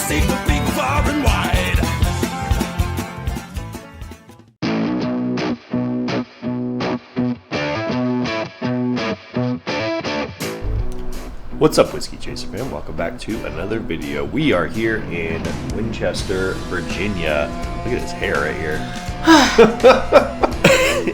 safe, big, far and wide. What's up, Whiskey Chaser fan? Welcome back to another video. We are here in Winchester, Virginia. Look at his hair right here.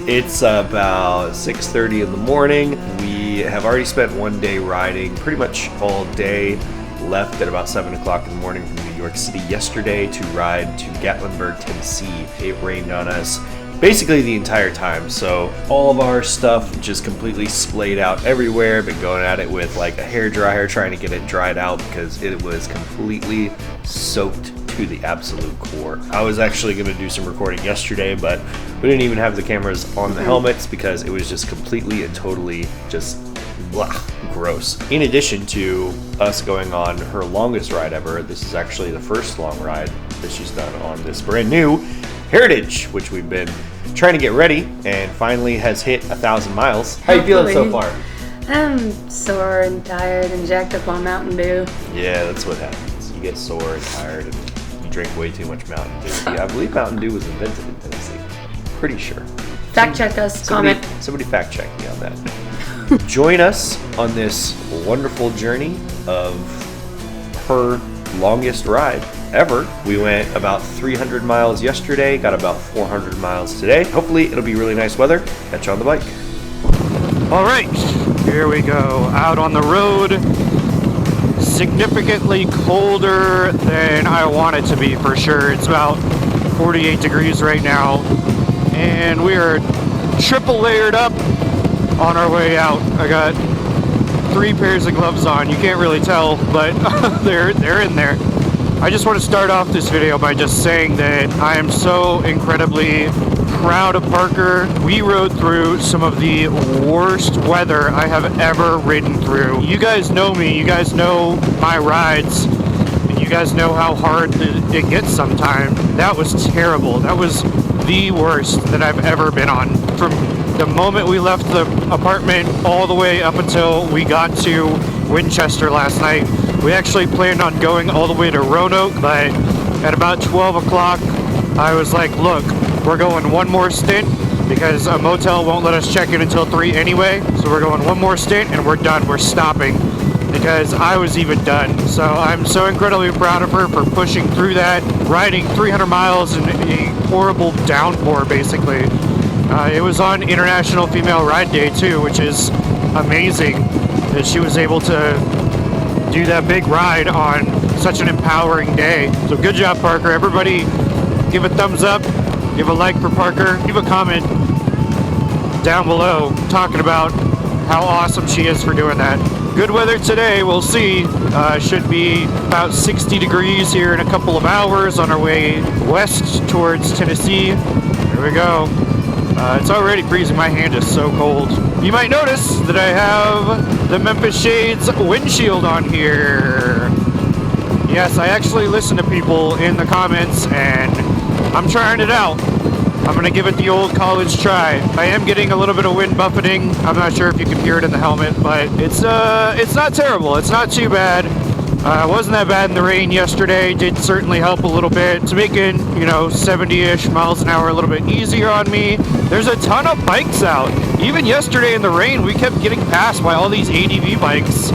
It's about 6:30 in the morning. We have already spent one day riding, pretty much all day. Left at about 7 o'clock in the morning from New York City yesterday to ride to Gatlinburg, Tennessee. It rained on us basically the entire time, so all of our stuff just completely splayed out everywhere. Been going at it with like a hair dryer trying to get it dried out because it was completely soaked to the absolute core. I was actually going to do some recording yesterday, but we didn't even have the cameras on the helmets because it was just completely and totally just gross. In addition to us going on her longest ride ever, this is actually the first long ride that she's done on this brand new Heritage, which we've been trying to get ready and finally has hit 1,000 miles. How you feeling so far? I'm sore and tired and jacked up on Mountain Dew. Yeah, that's what happens. You get sore and tired and you drink way too much Mountain Dew. Yeah, I believe Mountain Dew was invented in Tennessee. Pretty sure. Fact check us, comment. Somebody fact check me on that. Join us on this wonderful journey of her longest ride ever. We went about 300 miles yesterday, got about 400 miles today. Hopefully it'll be really nice weather. Catch you on the bike. All right, here we go, out on the road. Significantly colder than I want it to be, for sure. It's about 48 degrees right now, and we are triple layered up on our way out. I got 3 pairs of gloves on. You can't really tell, but they're in there. I just want to start off this video by just saying that I am so incredibly proud of Parker. We rode through some of the worst weather I have ever ridden through. You guys know me, you guys know my rides, and you guys know how hard it gets sometimes. That was terrible. That was the worst that I've ever been on. From the moment we left the apartment all the way up until we got to Winchester last night. We actually planned on going all the way to Roanoke, but at about 12 o'clock, I was like, look, we're going one more stint because a motel won't let us check in until 3 anyway. So we're going one more stint and we're done. We're stopping because I was even done. So I'm so incredibly proud of her for pushing through that, riding 300 miles in a horrible downpour, basically. It was on International Female Ride Day too, which is amazing that she was able to do that big ride on such an empowering day. So good job, Parker. Everybody give a thumbs up, give a like for Parker, leave a comment down below talking about how awesome she is for doing that. Good weather today, we'll see. Should be about 60 degrees here in a couple of hours on our way west towards Tennessee. Here we go. It's already freezing. My hand is so cold. You might notice that I have the Memphis Shades windshield on here. Yes, I actually listen to people in the comments and I'm trying it out. I'm going to give it the old college try. I am getting a little bit of wind buffeting. I'm not sure if you can hear it in the helmet, but it's not terrible. It's not too bad. It wasn't that bad in the rain yesterday. Did certainly help a little bit. It's making, 70-ish miles an hour a little bit easier on me. There's a ton of bikes out. Even yesterday in the rain, we kept getting passed by all these ADV bikes.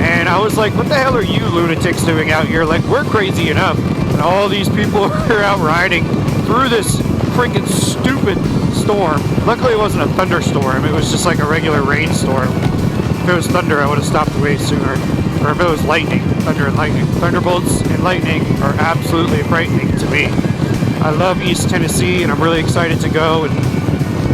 And I was like, what the hell are you lunatics doing out here? Like, we're crazy enough. And all these people are out riding through this freaking stupid storm. Luckily, it wasn't a thunderstorm. It was just like a regular rainstorm. If it was thunder, I would have stopped way sooner. Or if it was lightning, thunder and lightning. Thunderbolts and lightning are absolutely frightening to me. I love East Tennessee, and I'm really excited to go and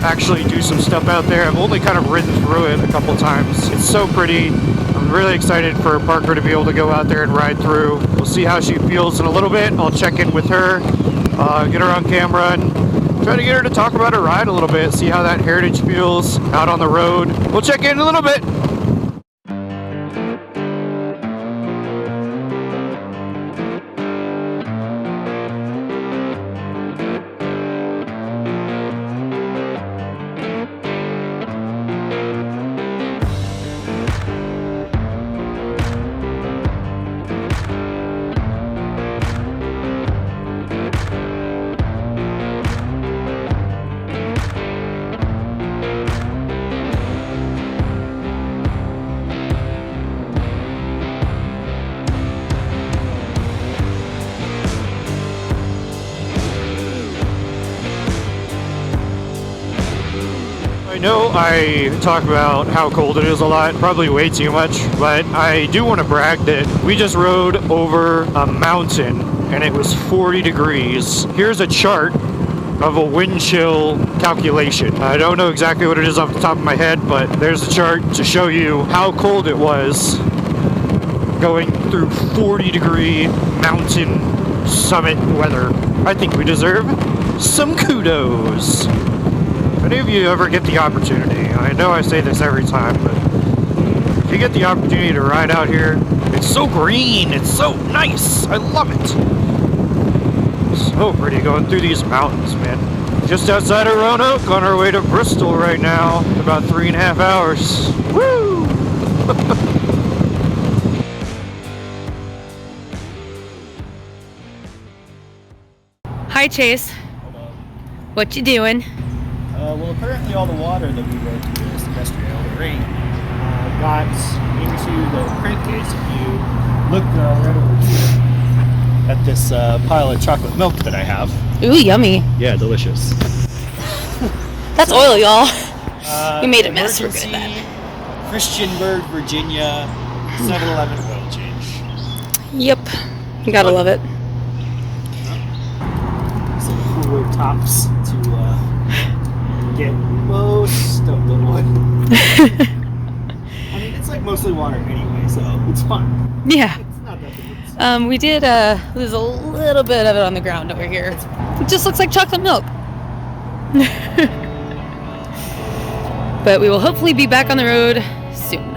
actually do some stuff out there. I've only kind of ridden through it a couple times. It's so pretty. I'm really excited for Parker to be able to go out there and ride through. We'll see how she feels in a little bit. I'll check in with her, get her on camera, and try to get her to talk about her ride a little bit, see how that Heritage feels out on the road. We'll check in a little bit. I know I talk about how cold it is a lot, probably way too much, but I do want to brag that we just rode over a mountain and it was 40 degrees. Here's a chart of a wind chill calculation. I don't know exactly what it is off the top of my head, but there's a chart to show you how cold it was going through 40 degree mountain summit weather. I think we deserve some kudos. If any of you ever get the opportunity, I know I say this every time, but if you get the opportunity to ride out here, it's so green, it's so nice, I love it. So pretty going through these mountains, man. Just outside of Roanoke, on our way to Bristol right now, about 3.5 hours. Woo! Hi, Chase. What you doing? Well, apparently all the water that we rode through yesterday, all the rain, got into the crankcase. If you look right over here at this pile of chocolate milk that I have. Ooh, yummy. Yeah, delicious. That's oil, y'all. We made a mess. We're good at Emergency that. Christiansburg, Virginia, 7-Eleven oil change. Yep. You gotta love it. Some cooler tops to get most of the oil. I mean, it's like mostly water anyway, so it's fun. Yeah. It's not that big. We did lose a little bit of it on the ground over here. It just looks like chocolate milk. But we will hopefully be back on the road soon.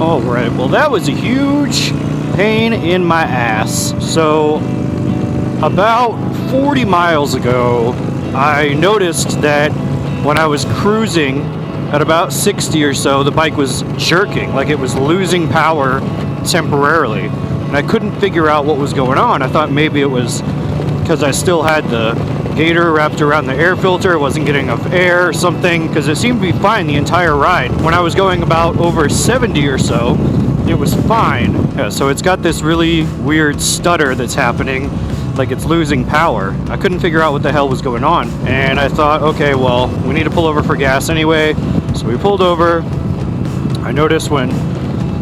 All right, well that was a huge pain in my ass. So about 40 miles ago, I noticed that when I was cruising at about 60 or so, the bike was jerking, like it was losing power temporarily. And I couldn't figure out what was going on. I thought maybe it was because I still had the gator wrapped around the air filter, wasn't getting enough air or something, because it seemed to be fine the entire ride. When I was going about over 70 or so, it was fine. Yeah, so it's got this really weird stutter that's happening, like it's losing power. I couldn't figure out what the hell was going on. And I thought, okay, well, we need to pull over for gas anyway. So we pulled over. I noticed when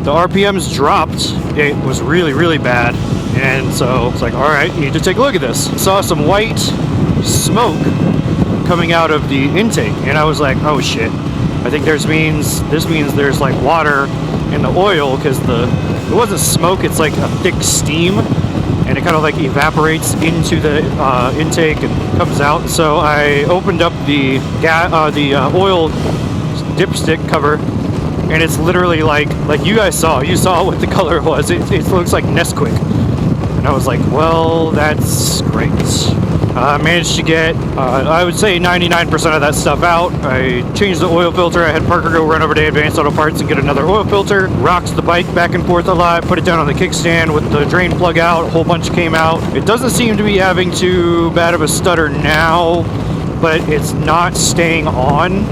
the RPMs dropped, it was really, really bad. And so it's like, all right, you need to take a look at this. Saw some white smoke coming out of the intake, and I was like, oh shit, I think this means there's like water in the oil, because it wasn't smoke, it's like a thick steam, and it kind of like evaporates into the intake and comes out. So I opened up the oil dipstick cover, and it's literally like you guys saw what the color was. It looks like Nesquik. And I was like, well, that's great. I managed to get, I would say 99% of that stuff out. I changed the oil filter. I had Parker go run over to Advanced Auto Parts and get another oil filter. Rocked the bike back and forth a lot. Put it down on the kickstand with the drain plug out. A whole bunch came out. It doesn't seem to be having too bad of a stutter now, but it's not staying on.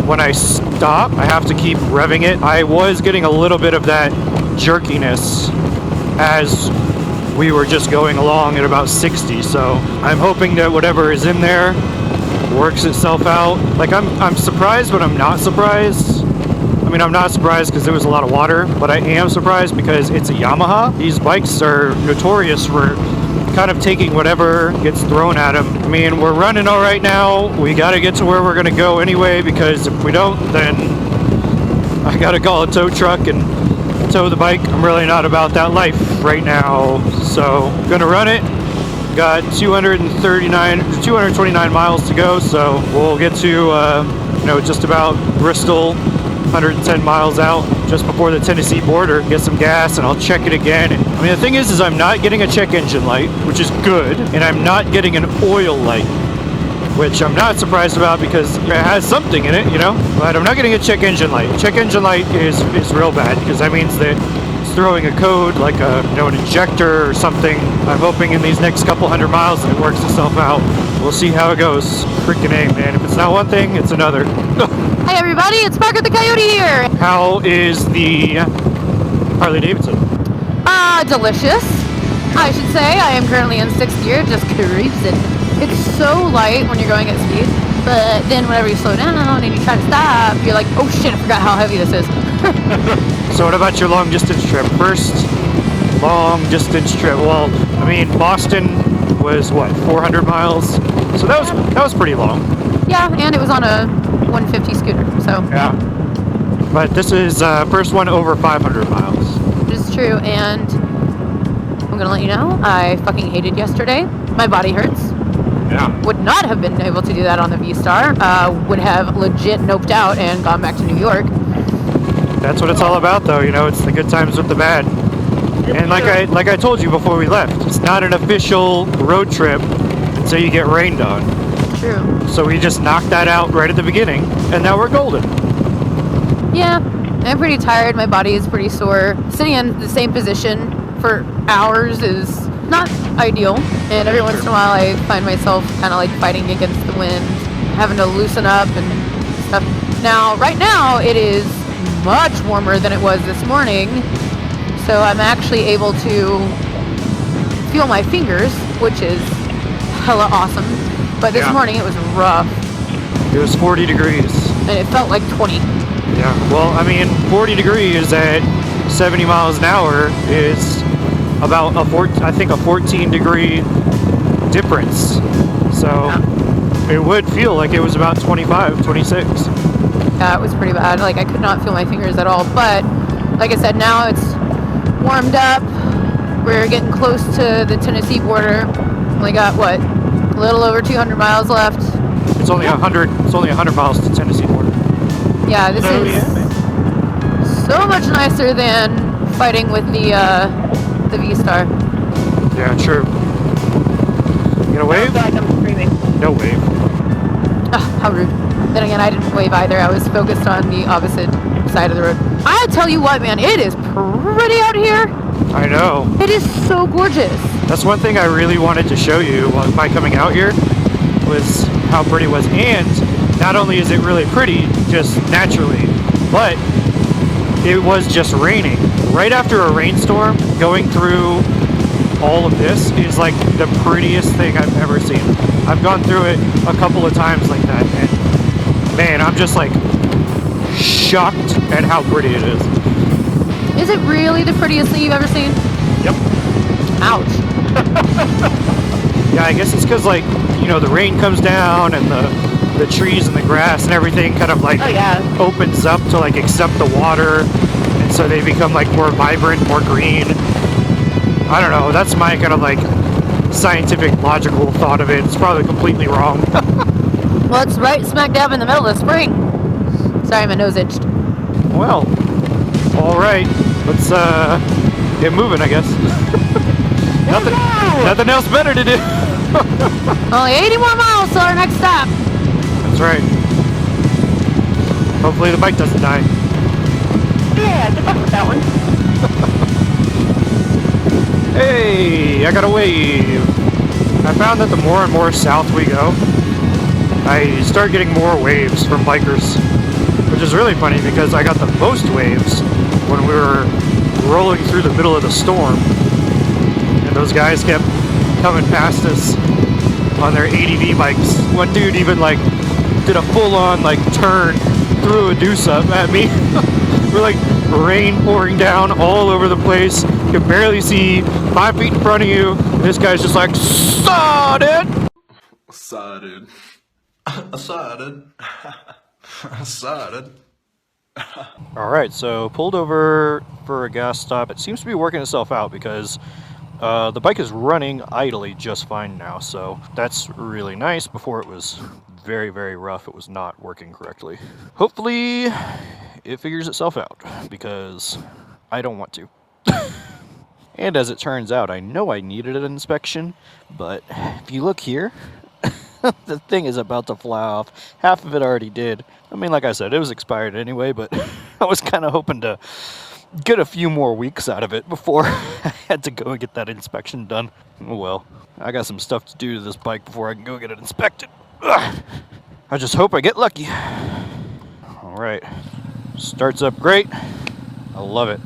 When I stop, I have to keep revving it. I was getting a little bit of that jerkiness as we were just going along at about 60, so I'm hoping that whatever is in there works itself out. Like, I'm surprised, but I'm not surprised. I mean, I'm not surprised because there was a lot of water, but I am surprised because it's a Yamaha. These bikes are notorious for kind of taking whatever gets thrown at them. I mean, we're running all right now. We got to get to where we're going to go anyway, because if we don't, then I got to call a tow truck and tow the bike. I'm really not about that life right now, so I'm gonna run it. Got 229 miles to go, so we'll get to just about Bristol, 110 miles out, just before the Tennessee border. Get some gas and I'll check it again. And, I mean, the thing is I'm not getting a check engine light, which is good, and I'm not getting an oil light, which I'm not surprised about because it has something in it, but I'm not getting a check engine light. Check engine light is real bad, because that means that it's throwing a code like an injector or something. I'm hoping in these next couple hundred miles that it works itself out. We'll see how it goes. Freaking A, man. If it's not one thing, it's another. Hi everybody, it's Parker the Coyote here. How is the Harley-Davidson? Delicious, I should say. I am currently in 6th gear, just cruising. It's so light when you're going at speed, but then whenever you slow down and you try to stop, you're like, oh shit, I forgot how heavy this is. So what about your long distance trip? First long distance trip. Well, I mean, Boston was what, 400 miles? So that was pretty long. Yeah, and it was on a 150 scooter, so. Yeah. But this is first one over 500 miles. It is true, and I'm gonna let you know, I fucking hated yesterday. My body hurts. Yeah. Would not have been able to do that on the V-Star. Would have legit noped out and gone back to New York. That's what it's all about, though. You know, it's the good times with the bad. And like I told you before we left, it's not an official road trip until you get rained on. True. So we just knocked that out right at the beginning, and now we're golden. Yeah, I'm pretty tired. My body is pretty sore. Sitting in the same position for hours is not ideal. And every once in a while I find myself kind of like fighting against the wind, having to loosen up and stuff. Now, right now, it is much warmer than it was this morning. So I'm actually able to feel my fingers, which is hella awesome. But this morning it was rough. It was 40 degrees. And it felt like 20. Yeah, well, I mean, 40 degrees at 70 miles an hour is about a 14 degree difference. So it would feel like it was about 25, 26. Yeah, it was pretty bad. Like, I could not feel my fingers at all. But like I said, now it's warmed up. We're getting close to the Tennessee border. Only got, what, a little over 200 miles left. It's only 100 miles to Tennessee border. Yeah, this is so much nicer than fighting with the V-Star. Yeah, true. You gonna wave? No wave. Oh, how rude. Then again, I didn't wave either. I was focused on the opposite side of the road. I tell you what, man, it is pretty out here. I know. It is so gorgeous. That's one thing I really wanted to show you by coming out here, was how pretty it was. And not only is it really pretty, just naturally, but it was just raining. Right after a rainstorm, going through all of this is like the prettiest thing I've ever seen. I've gone through it a couple of times like that, and man, I'm just like shocked at how pretty it is. Is it really the prettiest thing you've ever seen? Yep. Ouch. Yeah, I guess it's because, like, you know, the rain comes down and the trees and the grass and everything kind of like opens up to like accept the water, and so they become like more vibrant, more green. I don't know, that's my kind of like scientific, logical thought of it. It's probably completely wrong. Well, it's right smack dab in the middle of spring. Sorry, my nose itched. Well, all right, let's get moving, I guess. Nothing else better to do. Only 80 more miles till our next stop. That's right. Hopefully the bike doesn't die. Yeah, good luck with that one. Hey, I got a wave. I found that the more and more south we go, I start getting more waves from bikers, which is really funny because I got the most waves when we were rolling through the middle of the storm, and those guys kept coming past us on their ADV bikes. One dude even like did a full-on like turn, threw a deuce up at me. We're like rain pouring down all over the place. You can barely see 5 feet in front of you. This guy's just like, saw it. Excited. Excited. All right, so pulled over for a gas stop. It seems to be working itself out because the bike is running idly just fine now, so that's really nice. Before it was very, very rough. It was not working correctly. Hopefully it figures itself out because I don't want to. And as it turns out, I know I needed an inspection, but if you look here, the thing is about to fly off. Half of it already did. I mean, like I said, it was expired anyway, but I was kind of hoping to get a few more weeks out of it before I had to go and get that inspection done. Oh well, I got some stuff to do to this bike before I can go get it inspected. Ugh. I just hope I get lucky. All right, starts up great. I love it.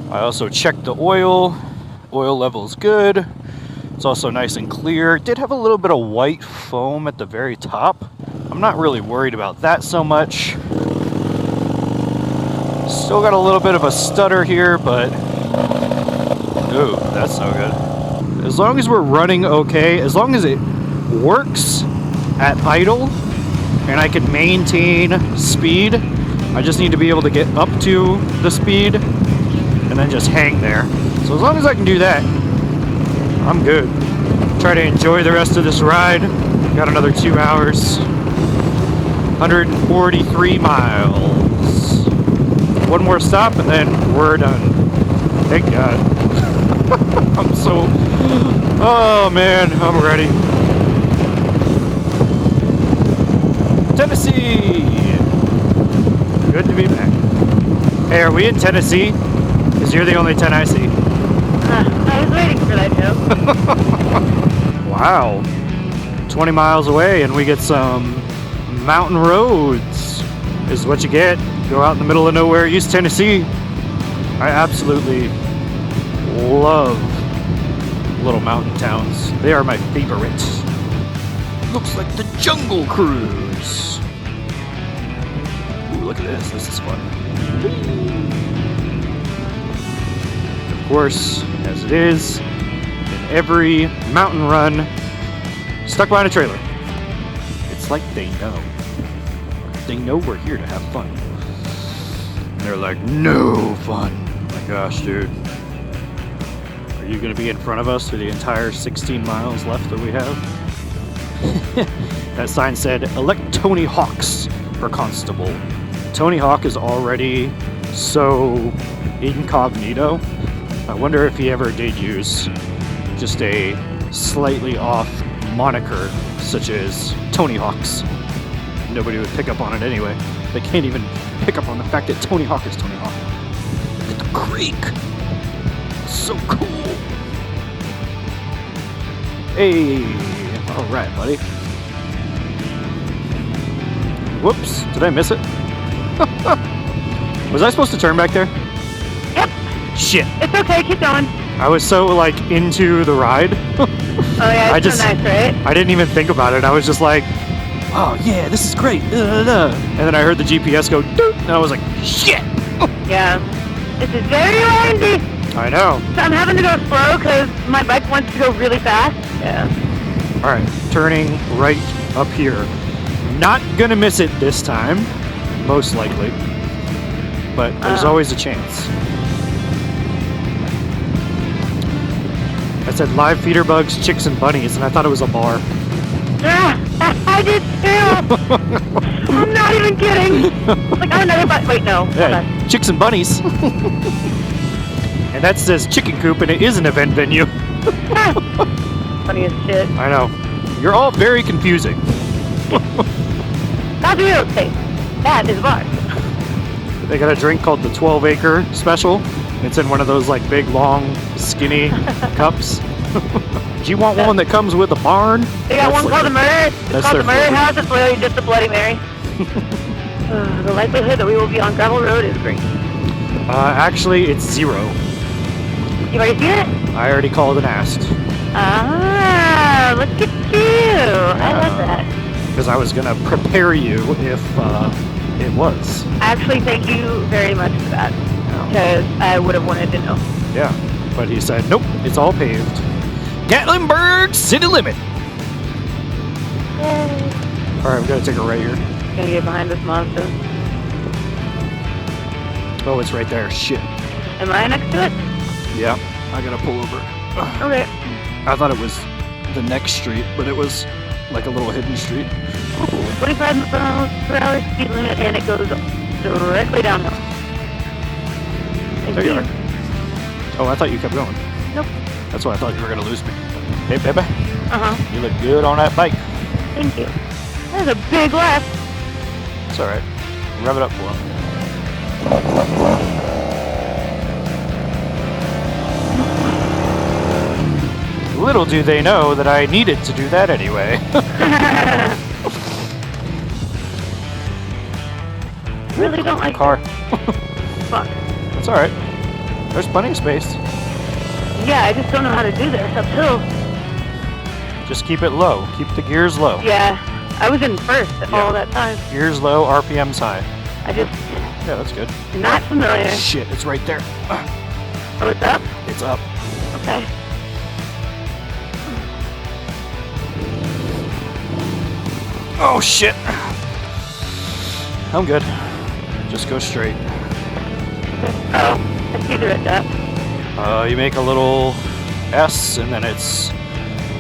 I also checked the oil. Oil level is good. It's also nice and clear. It did have a little bit of white foam at the very top. I'm not really worried about that so much. Still got a little bit of a stutter here, but... Ooh, that's no good. As long as we're running okay, as long as it works at idle, and I can maintain speed, I just need to be able to get up to the speed, and then just hang there. So as long as I can do that, I'm good. Try to enjoy the rest of this ride. Got another 2 hours. 143 miles. One more stop and then we're done. Thank God. I'm so... Oh man, I'm ready. Tennessee! Good to be back. Hey, are we in Tennessee? Because you're the only 10 I see. I was waiting for that joke. Wow. 20 miles away and we get some mountain roads. Is what you get. Go out in the middle of nowhere, East Tennessee. I absolutely love little mountain towns. They are my favorite. Looks like the Jungle Cruise. Ooh, look at this. This is fun. Of course, as it is in every mountain run, stuck behind a trailer. It's like they know. They know we're here to have fun. And they're like, no fun. Oh my gosh, dude. Are you going to be in front of us for the entire 16 miles left that we have? That sign said, elect Tony Hawks for constable. Tony Hawk is already so incognito. I wonder if he ever did use just a slightly off moniker such as Tony Hawks. Nobody would pick up on it anyway. They can't even pick up on the fact that Tony Hawk is Tony Hawk. Look at the creek. So cool. Hey, all right, buddy. Whoops, did I miss it? Was I supposed to turn back there? Yep. Shit. It's okay, keep going. I was so like into the ride. Oh yeah, it's so nice, right? I didn't even think about it. I was just like, oh yeah, this is great. And then I heard the GPS go doot, and I was like, shit. Yeah. This is very windy. I know. So I'm having to go slow because my bike wants to go really fast. Yeah. All right, turning right up here. Not gonna miss it this time, most likely. But there's always a chance. I said live feeder bugs, chicks, and bunnies, and I thought it was a bar. I did too. I'm not even kidding. Like, oh, another bike. Wait, no. Yeah, chicks and bunnies. And that says chicken coop, and it is an event venue. Funny as shit. I know. You're all very confusing. That's real estate. That is a bar. They got a drink called the 12-acre special. It's in one of those like big, long, skinny cups. Do you want one that comes with a barn? They got one called the Murder. It's called the Murder House. It's literally just a Bloody Mary. The likelihood that we will be on gravel road is great. Actually, it's 0. You've already seen it? I already called and asked. Ah, look at you. I love that. Because I was going to prepare you if it was. Actually, thank you very much for that. Because I would have wanted to know. Yeah, but he said, nope, it's all paved. Gatlinburg city limit. Yay. All right, we got to take a right here. Gonna get behind this monster. Oh, it's right there. Shit. Am I next to it? Yeah, I got to pull over. Okay. I thought it was the next street, but it was like a little hidden street. 45 miles per hour speed limit, and it goes directly downhill. There you are. Oh, I thought you kept going. Nope. That's why I thought you were going to lose me. Hey, baby. Uh-huh. You look good on that bike. Thank you. That was a big left. It's all right. Rev it up for him. Little do they know that I needed to do that anyway. Really don't like car. Fuck. That's all right. There's plenty of space. Yeah, I just don't know how to do this uphill. Just keep it low. Keep the gears low. Yeah, I was in first all that time. Gears low, RPMs high. I just Yeah, that's good. not familiar. Shit, it's right there. Oh, it's up? It's up. Okay. Oh shit. I'm good. Just go straight. Oh, I see the red dot. You make a little S and then it's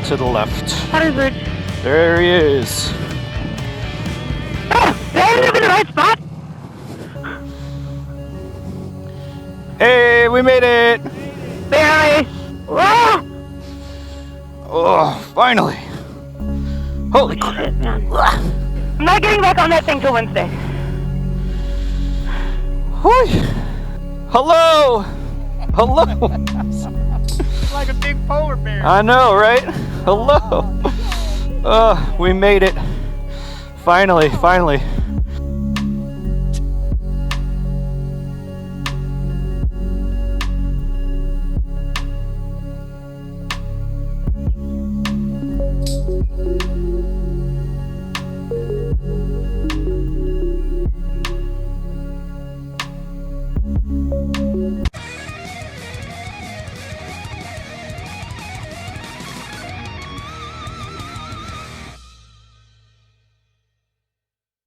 to the left. Potter's Ridge. There he is. Oh, did I live in the right spot? Hey, we made it! Barely. Whoa! Oh, finally. Holy crap. Shit, man. I'm not getting back on that thing till Wednesday. Whoo. Hello! Hello! Like a big polar bear. I know, right? Hello! We made it. Finally, finally.